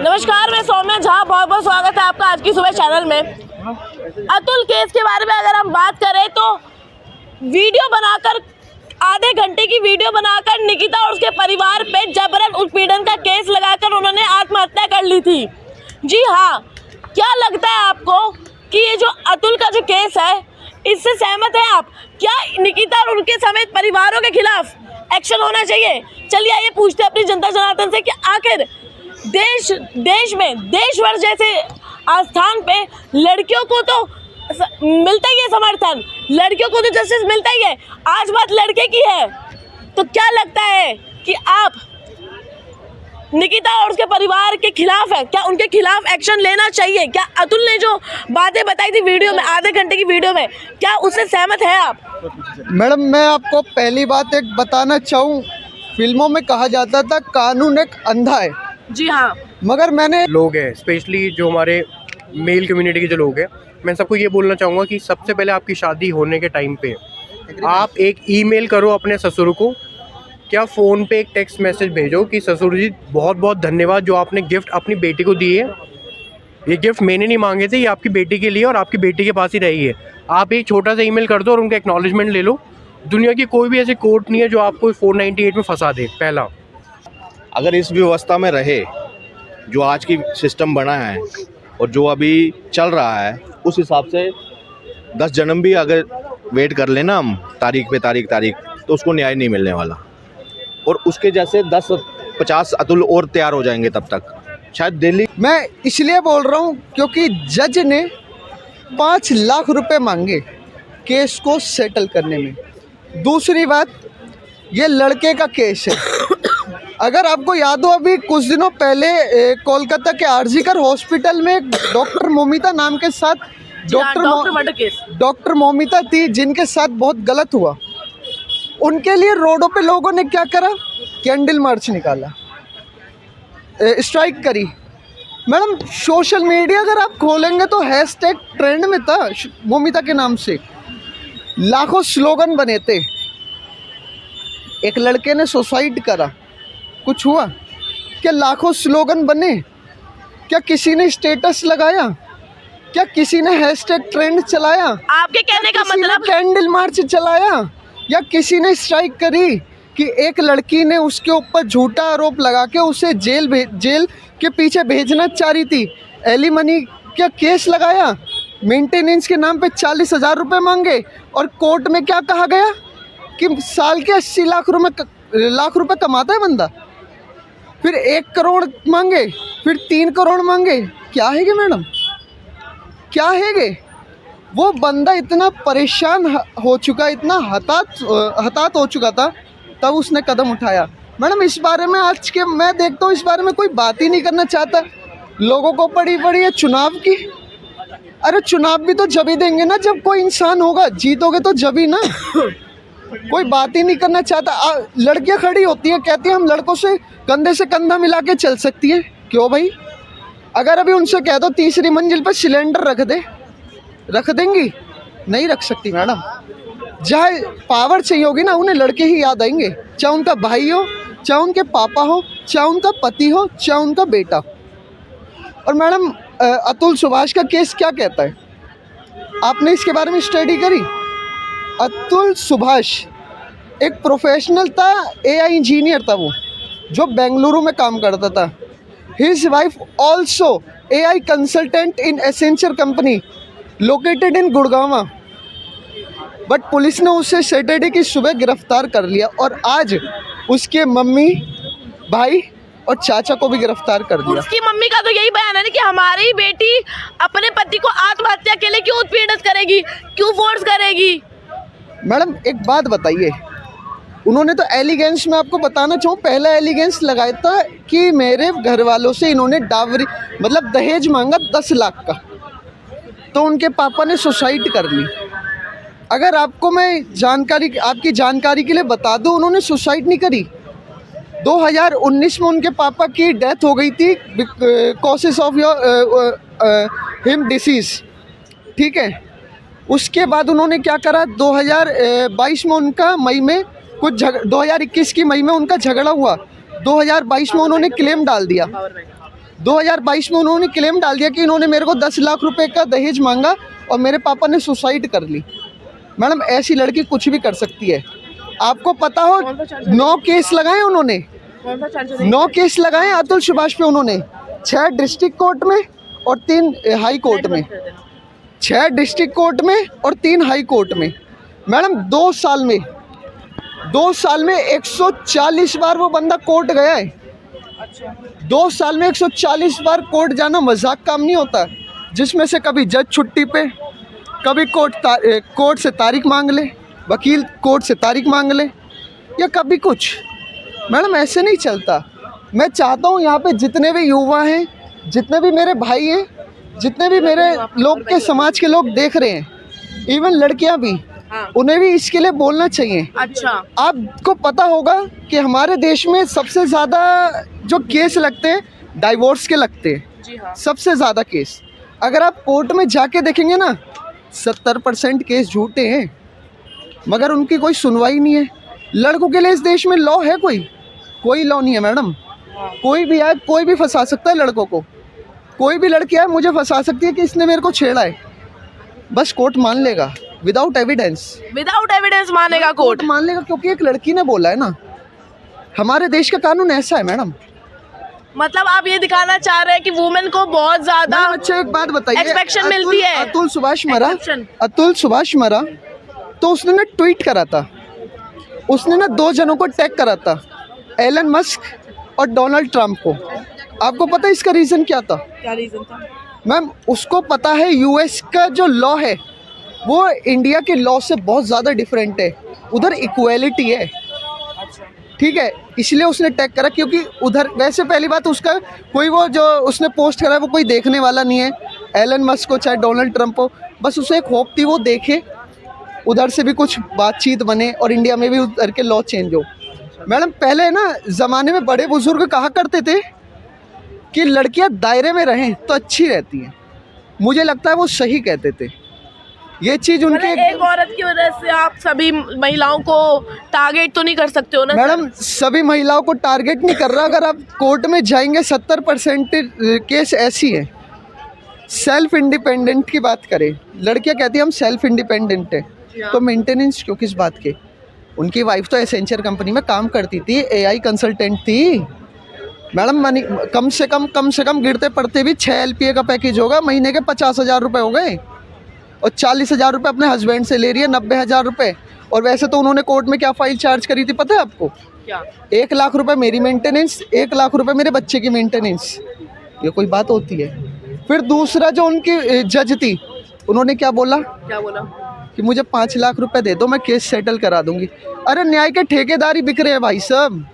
नमस्कार, मैं सौम्या झा। बहुत बहुत स्वागत है आपका आज की सुबह चैनल में। अतुल केस के बारे में अगर हम बात करें तो वीडियो बनाकर आधे घंटे की वीडियो बनाकर निकिता और उसके परिवार पे जबरन उत्पीड़न का केस लगाकर उन्होंने आत्महत्या कर ली थी। जी हाँ, क्या लगता है आपको कि ये जो अतुल का जो केस है इससे सहमत है आप? क्या निकिता और उनके समेत परिवारों के खिलाफ एक्शन होना चाहिए? चलिए आइए पूछते हैं अपनी जनता जनार्दन से कि आखिर देश में देशभर जैसे स्थान पे लड़कियों को तो मिलता ही है समर्थन, लड़कियों को तो जस्टिस मिलता ही है। आज बात लड़के की है, तो क्या लगता है कि आप निकिता और उसके परिवार के खिलाफ है, क्या उनके खिलाफ एक्शन लेना चाहिए? क्या अतुल ने जो बातें बताई थी वीडियो में, आधे घंटे की वीडियो में, क्या उससे सहमत है आप? मैडम, मैं आपको पहली बात एक बताना चाहूँ, फिल्मों में कहा जाता था कानून एक अंधा है। जी हाँ, मगर मैंने लोग हैं, स्पेशली जो हमारे मेल कम्युनिटी के जो लोग हैं, मैं सबको ये बोलना चाहूँगा कि सबसे पहले आपकी शादी होने के टाइम पे आप एक ईमेल करो अपने ससुर को, क्या फ़ोन पे एक टेक्स्ट मैसेज भेजो कि ससुर जी बहुत बहुत धन्यवाद जो आपने गिफ्ट अपनी बेटी को दी है। ये गिफ्ट मैंने नहीं मांगे थे, ये आपकी बेटी के लिए और आपकी बेटी के पास ही रही है। आप एक छोटा सा ईमेल कर दो और उनका एक्नॉलेजमेंट ले लो। दुनिया की कोई भी ऐसी कोर्ट नहीं है जो आपको 498 में फंसा दे। पहला, अगर इस व्यवस्था में रहे जो आज की सिस्टम बना है और जो अभी चल रहा है, उस हिसाब से 10 जन्म भी अगर वेट कर लेना हम तारीख पे तारीख तो उसको न्याय नहीं मिलने वाला। और उसके जैसे 10-50 अतुल और तैयार हो जाएंगे तब तक शायद दिल्ली। मैं इसलिए बोल रहा हूँ क्योंकि जज ने 5 लाख रुपए मांगे केस को सेटल करने में। दूसरी बात, ये लड़के का केस है। अगर आपको याद हो, अभी कुछ दिनों पहले कोलकाता के आरजीकर हॉस्पिटल में डॉक्टर मोमिता नाम के साथ डॉक्टर मोमिता थी जिनके साथ बहुत गलत हुआ। उनके लिए रोडों पे लोगों ने क्या करा? कैंडल मार्च निकाला, स्ट्राइक करी। मैडम, सोशल मीडिया अगर आप खोलेंगे तो हैशटैग ट्रेंड में था मोमिता के नाम से, लाखों स्लोगन बने थे। एक लड़के ने सुसाइड करा, कुछ हुआ क्या? लाखों स्लोगन बने क्या? किसी ने स्टेटस लगाया क्या? किसी ने हैशटैग ट्रेंड चलाया? आपके कहने का मतलब कैंडल मार्च चलाया? या किसी ने स्ट्राइक करी कि एक लड़की ने उसके ऊपर झूठा आरोप लगा के उसे जेल के पीछे भेजना चाह रही थी, एलिमनी क्या केस लगाया? मेंटेनेंस के नाम पे 40,000 रुपये मांगे और कोर्ट में क्या कहा गया कि साल के 80 लाख रुपए कमाता है बंदा। फिर 1 करोड़ मांगे, फिर 3 करोड़ मांगे। क्या है गे मैडम, क्या है गे? वो बंदा इतना परेशान हो चुका, इतना हताहत हो चुका था, तब उसने कदम उठाया। मैडम, इस बारे में आज के मैं देखता हूँ इस बारे में कोई बात ही नहीं करना चाहता। लोगों को पड़ी है चुनाव की। अरे चुनाव भी तो जब ही देंगे ना जब कोई इंसान होगा, जीतोगे तो जब ही ना। कोई बात ही नहीं करना चाहता। लड़कियां खड़ी होती हैं, कहती हैं हम लड़कों से कंधा मिला के चल सकती है। क्यों भाई? अगर अभी उनसे कह दो तीसरी मंजिल पर सिलेंडर रख देंगी? नहीं रख सकती मैडम। जहाँ पावर चाहिए होगी ना, उन्हें लड़के ही याद आएंगे, चाहे उनका भाई हो, चाहे उनके पापा हो, चाहे उनका पति हो, चाहे उनका बेटा। और मैडम, अतुल सुभाष का केस क्या कहता है? आपने इसके बारे में स्टडी करी? अतुल सुभाष एक प्रोफेशनल था, AI इंजीनियर था वो, जो बेंगलुरु में काम करता था। His wife also AI consultant in Accenture company located in Gurgaon. But police ने उसे सैटरडे की सुबह गिरफ्तार कर लिया और आज उसके मम्मी, भाई और चाचा को भी गिरफ्तार कर दिया। उसकी मम्मी का तो यही बयान है ना कि हमारी बेटी अपने पति को आत्महत्या के लिए क्यों उत्पीड़ित करेगी, क्यों फोर्स करेगी? मैडम, एक बात बताइए, उन्होंने तो एलिगेंस में आपको बताना चाहूँ, पहला एलिगेंस लगाया था कि मेरे घर वालों से इन्होंने डावरी मतलब दहेज मांगा 10 लाख का, तो उनके पापा ने सुसाइड कर ली। अगर आपको मैं आपकी जानकारी के लिए बता दूं, उन्होंने सुसाइड नहीं करी। 2019 में उनके पापा की डेथ हो गई थी कॉजेस ऑफ हिम डिसीज़, ठीक है। उसके बाद उन्होंने क्या करा, 2022 में उनका मई में 2021 की मई में उनका झगड़ा हुआ। 2022 में उन्होंने क्लेम डाल दिया। 2022 में उन्होंने क्लेम डाल दिया कि इन्होंने मेरे को 10 लाख रुपए का दहेज मांगा और मेरे पापा ने सुसाइड कर ली। मैडम ऐसी लड़की कुछ भी कर सकती है। आपको पता हो 9 केस लगाए उन्होंने, 9 केस लगाए अतुल सुभाष पे उन्होंने, 6 डिस्ट्रिक्ट कोर्ट में और 3 हाई कोर्ट में, 6 डिस्ट्रिक्ट कोर्ट में और 3 हाई कोर्ट में। मैडम 2 साल में 140 बार वो बंदा कोर्ट गया है। 2 साल में 140 बार कोर्ट जाना मजाक काम नहीं होता, जिसमें से कभी जज छुट्टी पे, कभी कोर्ट से तारीख मांग ले, वकील कोर्ट से तारीख मांग ले, या कभी कुछ। मैडम ऐसे नहीं चलता। मैं चाहता हूँ यहाँ पे जितने भी युवा हैं, जितने भी मेरे भाई हैं, जितने भी मेरे लोग के समाज के लोग देख रहे हैं, इवन लड़कियाँ भी, उन्हें भी इसके लिए बोलना चाहिए। अच्छा, आपको पता होगा कि हमारे देश में सबसे ज़्यादा जो केस लगते हैं डाइवोर्स के लगते हैं। जी हाँ। सबसे ज़्यादा केस अगर आप कोर्ट में जाके देखेंगे ना, 70% केस झूठे हैं, मगर उनकी कोई सुनवाई नहीं है। लड़कों के लिए इस देश में लॉ है? कोई लॉ नहीं है मैडम। कोई भी आए, कोई भी फंसा सकता है लड़कों को। कोई भी लड़की आए मुझे फंसा सकती है कि इसने मेरे को छेड़ा है, बस कोर्ट मान लेगा विदाउट एविडेंस मानेगा कोर्ट, मान लेगा, क्योंकि एक लड़की ने बोला है ना। हमारे देश का कानून ऐसा है मैडम। मतलब आप ये दिखाना चाह रहे हैं कि वुमेन को बहुत ज्यादा अच्छा एक बात बताइए, एक्सपेक्टेशन मिलती है। अतुल सुभाष मरा तो उसने ना ट्वीट करा था, उसने ना 2 जनों को टैग करा था, एलन मस्क और डोनाल्ड ट्रंप को। आपको पता है इसका रीज़न क्या था? क्या रीजन था? मैम उसको पता है यूएस का जो लॉ है वो इंडिया के लॉ से बहुत ज़्यादा डिफरेंट है, उधर इक्वालिटी है। ठीक है, इसलिए उसने टैग करा, क्योंकि उधर वैसे पहली बात उसका कोई वो जो उसने पोस्ट करा है वो कोई देखने वाला नहीं है, एलन मस्क को चाहे डोनाल्ड ट्रंप हो। बस उसे एक होप थी वो देखे, उधर से भी कुछ बातचीत बने और इंडिया में भी उधर के लॉ चेंज हो। मैडम पहले ना ज़माने में बड़े बुजुर्ग कहा करते थे कि लड़कियां दायरे में रहें तो अच्छी रहती हैं। मुझे लगता है वो सही कहते थे। ये चीज़ उनके एक औरत की वजह से आप सभी महिलाओं को टारगेट तो नहीं कर सकते हो ना? मैडम सभी महिलाओं को टारगेट नहीं कर रहा। अगर आप कोर्ट में जाएंगे 70% केस ऐसी है। सेल्फ इंडिपेंडेंट की बात करें, लड़कियां कहती हैं हम सेल्फ इंडिपेंडेंट है, तो मेंटेनेंस क्यों, किस बात के? उनकी वाइफ तो एसेंचर कंपनी में काम करती थी, एआई कंसल्टेंट थी। मैडम मनी कम से कम गिरते पड़ते भी 6 LPA का पैकेज होगा, महीने के 50,000 रुपये हो गए, और 40,000 रुपये अपने हस्बैंड से ले रही है, 90,000 रुपये। और वैसे तो उन्होंने कोर्ट में क्या फाइल चार्ज करी थी पता है आपको? क्या? 1 लाख रुपये मेरी मेंटेनेंस, 1 लाख रुपये मेरे बच्चे की मेंटेनेंस। ये कोई बात होती है? फिर दूसरा जो उनकी जज थी, उन्होंने क्या बोला कि मुझे 5 लाख रुपए दे दो, मैं केस सेटल करा दूंगी। अरे न्याय के ठेकेदार ही बिक रहे हैं भाई साहब,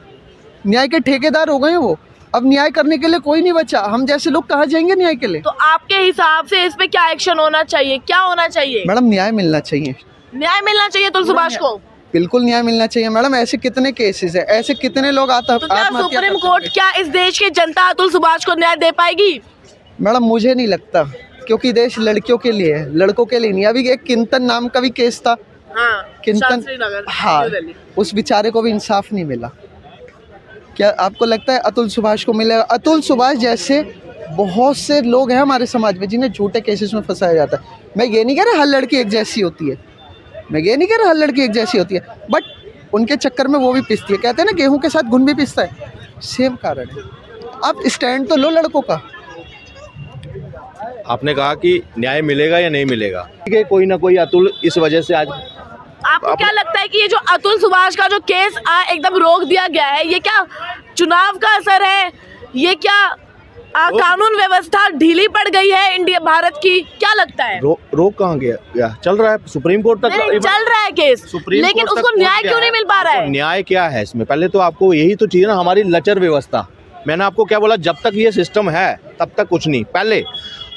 न्याय के ठेकेदार हो गए हैं वो। अब न्याय करने के लिए कोई नहीं बचा, हम जैसे लोग कहाँ जाएंगे न्याय के लिए? तो आपके हिसाब से इस पे क्या एक्शन होना चाहिए, क्या होना चाहिए? मैडम न्याय मिलना चाहिए, न्याय मिलना चाहिए अतुल सुभाष को। बिल्कुल न्याय मिलना चाहिए मैडम। ऐसे कितने केसेस है, ऐसे कितने लोग तो क्या सुप्रीम कोर्ट, क्या इस देश की जनता अतुल सुभाष को न्याय दे पाएगी? मैडम मुझे नहीं लगता, क्योंकि देश लड़कियों के लिए है, लड़कों के लिए नहीं। अभी एक किंतन नाम का भी केस था, किंतन, हाँ, उस बेचारे को भी इंसाफ नहीं मिला। क्या आपको लगता है अतुल सुभाष को मिलेगा? अतुल सुभाष जैसे बहुत से लोग हैं हमारे समाज में जिन्हें झूठे केसेस में फंसाया जाता है। मैं ये नहीं कह रहा हर लड़की एक जैसी होती है, बट उनके चक्कर में वो भी पिसती है। कहते हैं ना गेहूं के साथ घुन भी पिसता है, सेम कारण है। आप स्टैंड तो लो लड़कों का। आपने कहा कि न्याय मिलेगा या नहीं मिलेगा, ठीक है, कोई ना कोई अतुल इस वजह से आज आपको क्या लगता है कि ये जो अतुल सुभाष का जो केस एकदम रोक दिया गया है, ये क्या चुनाव का असर है? ये क्या कानून व्यवस्था ढीली पड़ गई है इंडिया भारत की? क्या लगता है? रोक कहाँ गया? चल रहा है, सुप्रीम कोर्ट तक चल रहा है केस, लेकिन उसको न्याय क्यों नहीं मिल पा रहा है? न्याय क्या है इसमें? पहले तो आपको यही तो चाहिए ना, हमारी लचर व्यवस्था। मैंने आपको क्या बोला, जब तक ये सिस्टम है तब तक कुछ नहीं। पहले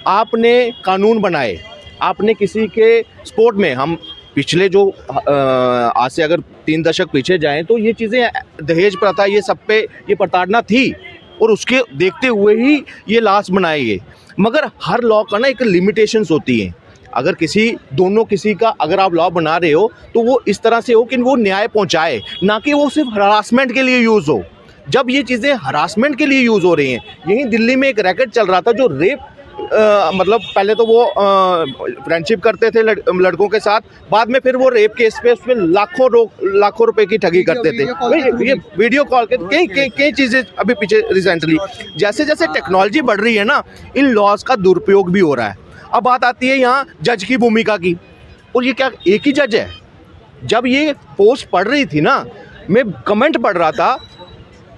आपने कानून बनाए, आपने किसी के स्पोर्ट में, हम पिछले जो आज से अगर 3 दशक पीछे जाएं तो ये चीज़ें, दहेज प्रथा, ये सब पे ये प्रताड़ना थी, और उसके देखते हुए ही ये लॉस बनाए गए। मगर हर लॉ का ना एक लिमिटेशंस होती हैं। अगर किसी का अगर आप लॉ बना रहे हो तो वो इस तरह से हो कि वो न्याय पहुंचाए, ना कि वो सिर्फ हरासमेंट के लिए यूज़ हो। जब ये चीज़ें हरासमेंट के लिए यूज़ हो रही हैं। यहीं दिल्ली में एक रैकेट चल रहा था जो रेप मतलब पहले तो वो फ्रेंडशिप करते थे लड़कों के साथ, बाद में फिर वो रेप केस पे उसमें लाखों रुपए की ठगी करते थे। ये वीडियो कॉल के कई चीज़ें अभी पीछे रिसेंटली जैसे जैसे टेक्नोलॉजी बढ़ रही है ना, इन लॉज का दुरुपयोग भी हो रहा है। अब बात आती है यहाँ जज की भूमिका की, और ये क्या एक ही जज है? जब ये पोस्ट पढ़ रही थी ना, मैं कमेंट पढ़ रहा था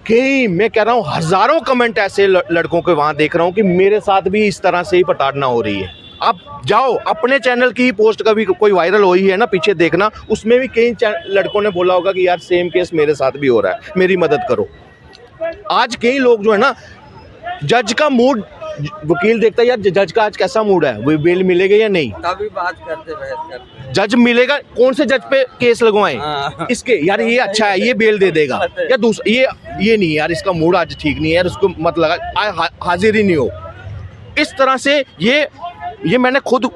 कि मैं कह रहा हूँ हज़ारों कमेंट ऐसे लड़कों के वहाँ देख रहा हूँ कि मेरे साथ भी इस तरह से ही प्रताड़ना हो रही है। आप जाओ अपने चैनल की पोस्ट कभी कोई वायरल हुई है ना, पीछे देखना, उसमें भी कई लड़कों ने बोला होगा कि यार सेम केस मेरे साथ भी हो रहा है, मेरी मदद करो। आज कई लोग जो है ना, जज का मूड, वकील देखता है यार जज का आज कैसा मूड है, वो बेल मिलेगा या नहीं, तभी बात करते बहस करते। जज मिलेगा, कौन से जज पे केस लगवाएं इसके, यार ये अच्छा है ये बेल दे देगा, या दूसरा ये नहीं यार इसका मूड आज ठीक नहीं है यार, उसको मत लगा, हाजिर ही नहीं हो। इस तरह से ये मैंने खुद,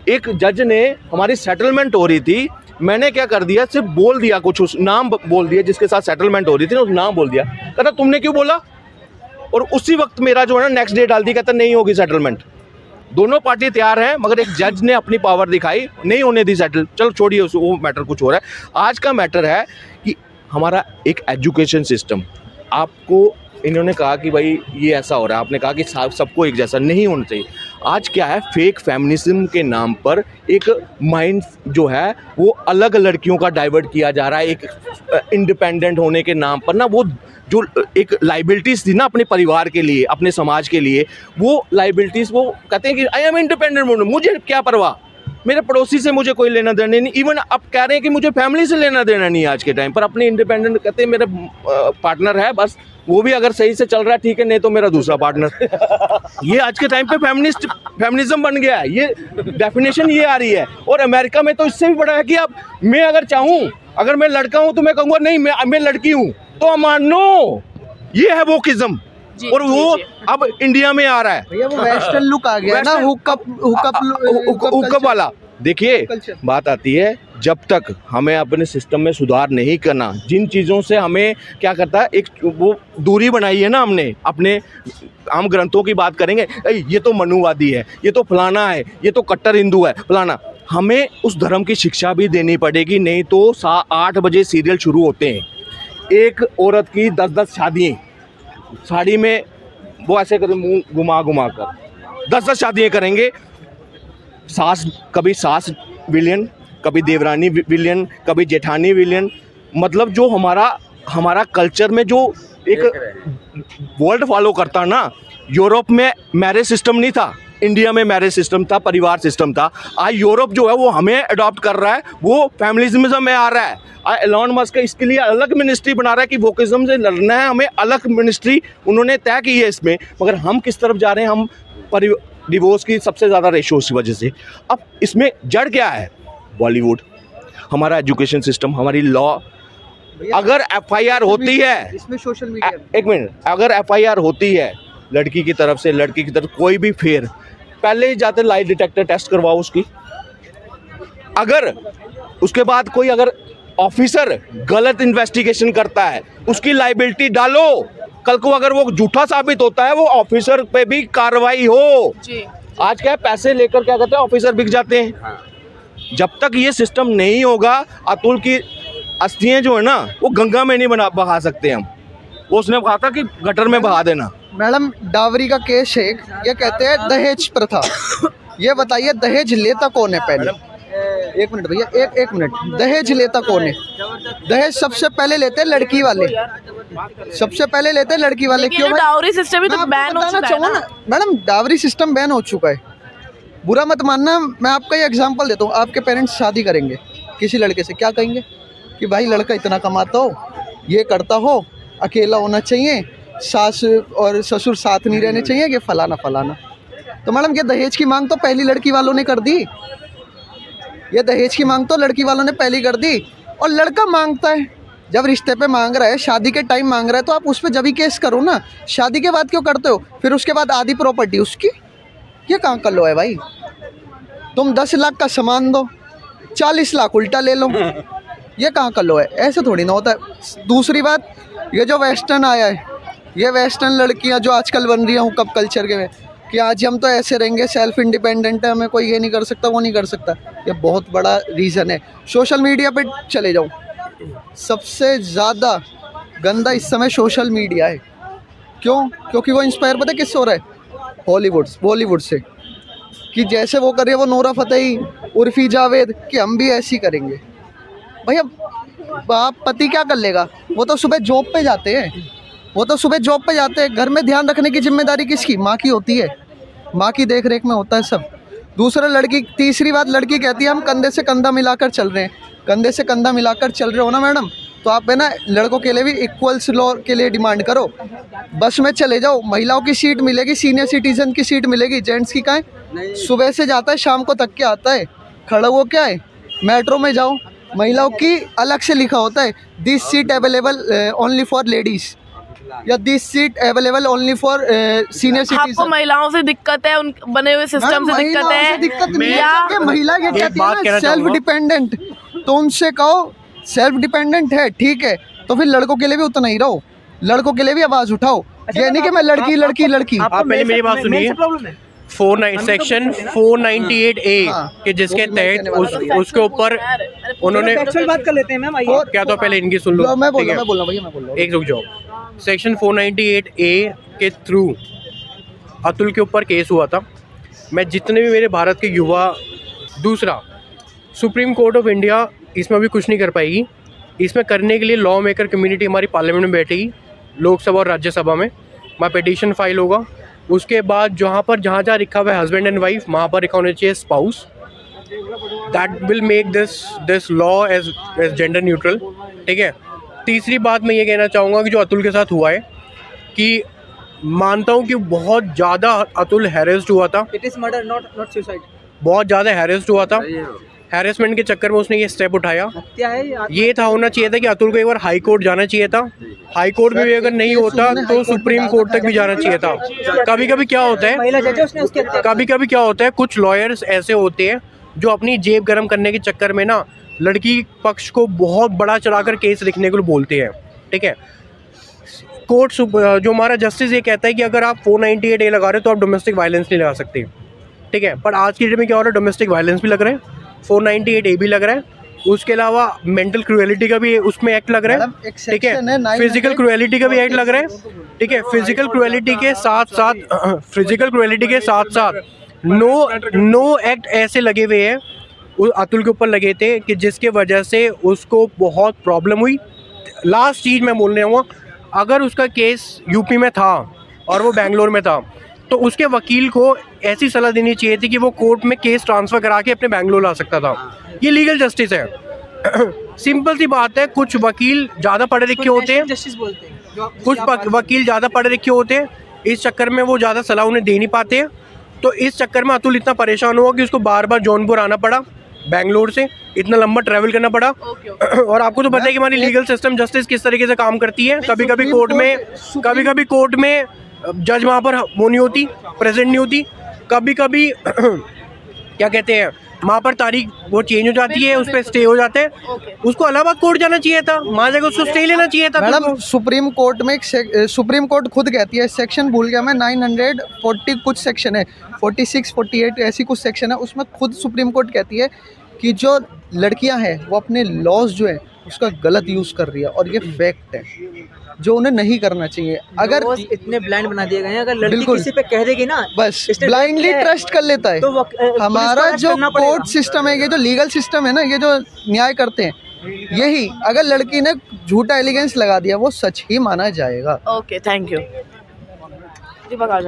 एक जज ने, हमारी सेटलमेंट हो रही थी, मैंने क्या कर दिया, सिर्फ बोल दिया कुछ, उस नाम बोल दिया जिसके साथ सेटलमेंट हो रही थी ना, उस नाम बोल दिया, कहता तुमने क्यों बोला, और उसी वक्त मेरा जो है ना नेक्स्ट डे डाल दी, कहता नहीं होगी सेटलमेंट। दोनों पार्टी तैयार हैं, मगर एक जज ने अपनी पावर दिखाई, नहीं होने दी सेटल। चलो छोड़िए उसको, वो मैटर कुछ हो रहा है। आज का मैटर है कि हमारा एक एजुकेशन सिस्टम, आपको इन्होंने कहा कि भाई ये ऐसा हो रहा है, आपने कहा कि सबको एक जैसा नहीं होना चाहिए। आज क्या है, फेक फेमिनिज्म के नाम पर एक माइंड जो है वो अलग लड़कियों का डाइवर्ट किया जा रहा है। एक इंडिपेंडेंट होने के नाम पर ना, वो जो एक लाइबिलिटीज़ थी ना अपने परिवार के लिए, अपने समाज के लिए, वो लाइबिलिटीज़ वो कहते हैं कि आई एम इंडिपेंडेंट, मुझे क्या परवाह, मेरे पड़ोसी से मुझे कोई लेना देना नहीं। इवन अब कह रहे हैं कि मुझे फैमिली से लेना देना नहीं है आज के टाइम पर, अपने इंडिपेंडेंट कहते हैं मेरा पार्टनर है बस, वो भी अगर सही से चल रहा है ठीक है, नहीं तो मेरा दूसरा पार्टनर। ये आज के टाइम पे फेमिनिज्म बन गया है, ये डेफिनेशन ये आ रही है। और अमेरिका में तो इससे भी बड़ा है कि अब मैं अगर चाहूँ, अगर मैं लड़का हूँ तो मैं कहूँगा नहीं मैं लड़की हूँ तो मानो, ये है वोकिज्म। और वो अब इंडिया में आ रहा है, भैया वो वेस्टर्न लुक आ गया ना, हुकअप वाला। देखिए बात आती है, जब तक हमें अपने सिस्टम में सुधार नहीं करना, जिन चीज़ों से हमें क्या करता है, एक वो दूरी बनाई है ना हमने अपने, हम ग्रंथों की बात करेंगे, ये तो मनुवादी है, ये तो फलाना है, ये तो कट्टर हिंदू है फलाना, हमें उस धर्म की शिक्षा भी देनी पड़ेगी। नहीं तो 8 बजे सीरियल शुरू होते हैं, एक औरत की 10-10 शादियाँ, साड़ी में वो ऐसे कर मुंह घुमा कर 10-10 शादियाँ करेंगे, कभी सास विलियन, कभी देवरानी विलियन, कभी जेठानी विलियन। मतलब जो हमारा कल्चर में जो एक वर्ल्ड फॉलो करता ना, यूरोप में मैरिज सिस्टम नहीं था, इंडिया में मैरिज सिस्टम था, परिवार सिस्टम था। आज यूरोप जो है वो हमें अडॉप्ट कर रहा है, वो फैमिलिज्म में आ रहा है। एलॉन मस्क इसके लिए अलग मिनिस्ट्री बना रहा है कि वोकिज्म से लड़ना है, हमें अलग मिनिस्ट्री उन्होंने तय की है इसमें। मगर हम किस तरफ जा रहे हैं, हम डिवोर्स की सबसे ज़्यादा रेशो की वजह से। अब इसमें जड़ क्या है, बॉलीवुड, हमारा एजुकेशन सिस्टम, हमारी लॉ। अगर एफआईआर होती है, इसमें सोशल मीडिया, एक मिनट, अगर एफआईआर होती है लड़की की तरफ से, लड़की की तरफ कोई भी फेर, पहले ही जाते लाई डिटेक्टर टेस्ट करवाओ उसकी। अगर उसके बाद कोई अगर ऑफिसर गलत इन्वेस्टिगेशन करता है, उसकी लाइबिलिटी डालो। कल को अगर वो झूठा साबित होता है, वो ऑफिसर पे भी कार्रवाई हो। आज क्या पैसे लेकर क्या कहते हैं, ऑफिसर बिक जाते हैं। जब तक ये सिस्टम नहीं होगा, अतुल की अस्थियां जो है ना वो गंगा में नहीं बहा सकते हम। वो उसने कहा था कि गटर में बहा देना। मैडम डावरी का केस है, ये कहते हैं दहेज प्रथा। ये बताइए दहेज लेता कौन है पहले? एक मिनट भैया, एक मिनट, दहेज लेता कौन है? दहेज सबसे पहले लेते हैं लड़की वाले, सबसे पहले लेते हैं लड़की वाले। क्यों? डाउरी सिस्टम ही तो बैन हो चुका है ना मैडम, डावरी सिस्टम बैन हो चुका है, बुरा मत मानना। मैं आपका ये एग्जांपल देता हूँ, आपके पेरेंट्स शादी करेंगे किसी लड़के से, क्या कहेंगे कि भाई लड़का इतना कमाता हो, ये करता हो, अकेला होना चाहिए, सास और ससुर साथ नहीं रहने चाहिए, कि फलाना फलाना। तो मैडम ये दहेज की मांग तो पहली लड़की वालों ने कर दी, ये दहेज की मांग तो लड़की वालों ने पहली कर दी। और लड़का मांगता है, जब रिश्ते पे मांग रहा है, शादी के टाइम मांग रहा है, तो आप उस पर जब ही केस करो ना, शादी के बाद क्यों करते हो? फिर उसके बाद आधी प्रॉपर्टी उसकी, ये कहाँ कर लो है भाई? तुम 10 लाख का सामान दो, 40 लाख उल्टा ले लो, ये कहाँ कर लो है? ऐसे थोड़ी ना होता है। दूसरी बात, ये जो वेस्टर्न आया है, ये वेस्टर्न लड़कियां जो आजकल बन रही हैं हुकअप कल्चर के में कि आज हम तो ऐसे रहेंगे, सेल्फ इंडिपेंडेंट है, हमें कोई ये नहीं कर सकता, वो नहीं कर सकता, ये बहुत बड़ा रीज़न है। सोशल मीडिया पे चले जाओ, सबसे ज़्यादा गंदा इस समय सोशल मीडिया है। क्यों? क्योंकि वो इंस्पायर पता है किससे हो रहा है? बॉलीवुड से, कि जैसे वो कर रही है वो नोरा फतेही, उर्फी जावेद, कि हम भी ऐसी करेंगे। भैया बाप पति क्या कर लेगा? वो तो सुबह जॉब पे जाते हैं, घर में ध्यान रखने की जिम्मेदारी किसकी? माँ की होती है, माँ की देख रेख में होता है सब। तीसरी बात लड़की कहती है हम कंधे से कंधा मिलाकर चल रहे हैं। कंधे से कंधा मिलाकर चल रहे हो ना मैडम, तो आप है ना लड़कों के लिए भी इक्वल्स लॉ के लिए डिमांड करो। बस में चले जाओ, महिलाओं की सीट मिलेगी, सीनियर सिटीजन की सीट मिलेगी, जेंट्स की कहाँ है? सुबह से जाता है शाम को थक के आता है, खड़ा वो क्या है? मेट्रो में जाओ, महिलाओं की अलग से लिखा होता है this seat available only for ladies या this seat available only for senior आपको सिटीजन। महिलाओं से दिक्कत है, उन बने हुए सिस्टम से दिक्कत है या महिला ये कहती बात है कहना सेल्फ चाहूँगा। डिपेंडेंट, तो उनसे कहो सेल्फ डिपेंडेंट है ठीक है, तो फिर लड़कों के लिए भी उतना ही रहो, लड़कों के लिए भी आवाज़ उठाओ। ये नहीं कि मैं लड़की आप पहले मेरी बात सुनिए। सेक्शन 498A के जिसके तहत उसके ऊपर उन्होंने बात कर लेते हैं मैम, आइए। क्या तो पहले इनकी सुन लो, मैं बोल ठीक है? रहा हूँ भैया, मैं बोल रहा हूँ। एक रुक जाओ। सेक्शन 498A के थ्रू अतुल के ऊपर केस हुआ था। मैं जितने भी मेरे भारत के युवा, दूसरा सुप्रीम कोर्ट ऑफ इंडिया इसमें भी कुछ नहीं कर पाएगी। इसमें करने के लिए लॉ मेकर कम्युनिटी हमारी पार्लियामेंट में बैठेगी, लोकसभा और राज्यसभा में। वहाँ पिटीशन फाइल होगा। उसके बाद जहाँ जहाँ लिखा हुआ है हस्बैंड एंड वाइफ, वहाँ पर लिखा होना चाहिए spouse. That will make this law age gender neutral, ठीक है। तीसरी बात मैं ये कहना चाहूँगा कि जो अतुल के साथ हुआ है, कि मानता हूँ कि बहुत ज़्यादा अतुल हैरेस्ड हुआ था, it is murder not suicide. बहुत ज़्यादा हैरेस्ड हुआ था। हैरेसमेंट के चक्कर में उसने ये स्टेप उठाया। हत्या है ये था, होना चाहिए था कि अतुल को एक बार हाई कोर्ट जाना चाहिए था। हाई कोर्ट में भी अगर नहीं होता तो सुप्रीम कोर्ट तक भी जाना चाहिए था। कभी कभी क्या होता है, महिला जज है, उसने उसकी हत्या कभी कभी क्या होता है, कुछ लॉयर्स ऐसे होते हैं जो अपनी जेब गर्म करने के चक्कर में ना लड़की पक्ष को बहुत बड़ा चढ़ाकर केस लिखने को बोलते हैं, ठीक है। कोर्ट जो हमारा जस्टिस ये कहता है कि अगर आप 498A लगा रहे हो तो आप डोमेस्टिक वायलेंस नहीं लगा सकते, ठीक है। पर आज की डेट में क्या हो रहा है, डोमेस्टिक वायलेंस भी लग रहा है, 498A भी लग रहा है, उसके अलावा मेंटल क्रूएलिटी का भी उसमें एक्ट लग रहा है, ठीक है। फिजिकल क्रूएलिटी का भी एक्ट लग रहा है, ठीक है। फिजिकल क्रूएलिटी के साथ साथ नो एक्ट ऐसे लगे हुए हैं अतुल के ऊपर लगे थे कि जिसके वजह से उसको बहुत प्रॉब्लम हुई। लास्ट चीज़ मैं बोलने आऊँगा, अगर उसका केस यूपी में था और वो बेंगलोर में था तो उसके वकील को ऐसी सलाह देनी चाहिए थी कि वो कोर्ट में केस ट्रांसफ़र करा के अपने बेंगलोर ला सकता था। ये लीगल जस्टिस है। सिंपल सी बात है, कुछ वकील ज़्यादा पढ़े लिखे होते हैं, जस्टिस बोलते हैं, कुछ वकील ज़्यादा पढ़े लिखे होते हैं, इस चक्कर में वो ज़्यादा सलाह उन्हें दे नहीं पाते हैं। तो इस चक्कर में अतुल इतना परेशान हुआ कि उसको बार बार जौनपुर आना पड़ा, बेंगलोर से इतना लंबा ट्रैवल करना पड़ा। और आपको तो पता है कि हमारी लीगल सिस्टम जस्टिस किस तरीके से काम करती है। कभी कभी कोर्ट में जज वहाँ पर वो नहीं होती, प्रेजेंट नहीं होती। कभी कभी क्या कहते हैं, वहाँ पर तारीख वो चेंज हो जाती है, उस पर स्टे हो जाते हैं। उसको इलाहाबाद कोर्ट जाना चाहिए था, वहाँ जाकर उसको स्टे लेना चाहिए था। मैडम सुप्रीम कोर्ट में सुप्रीम कोर्ट खुद कहती है, सेक्शन भूल गया मैं, 940 कुछ सेक्शन है, 46 48 ऐसी कुछ सेक्शन है, उसमें खुद सुप्रीम कोर्ट कहती है कि जो लड़कियां हैं वो अपने लॉज जो है उसका गलत यूज़ कर रही है, और ये फैक्ट है जो उन्हें नहीं करना चाहिए। अगर इतने ब्लाइंड बना दिए गए हैं, अगर लड़की बिल्कुल। किसी पे कह देगी ना, बस इसने ब्लाइंडली देख लिया है, ट्रस्ट कर लेता है। तो हमारा जो कोर्ट सिस्टम है, ये जो लीगल सिस्टम है ना, ये जो न्याय करते हैं, यही अगर लड़की ने झूठा एलिगेंस लगा दिया वो सच ही माना जाएगा। Okay, thank you. दीपक आ जाओ।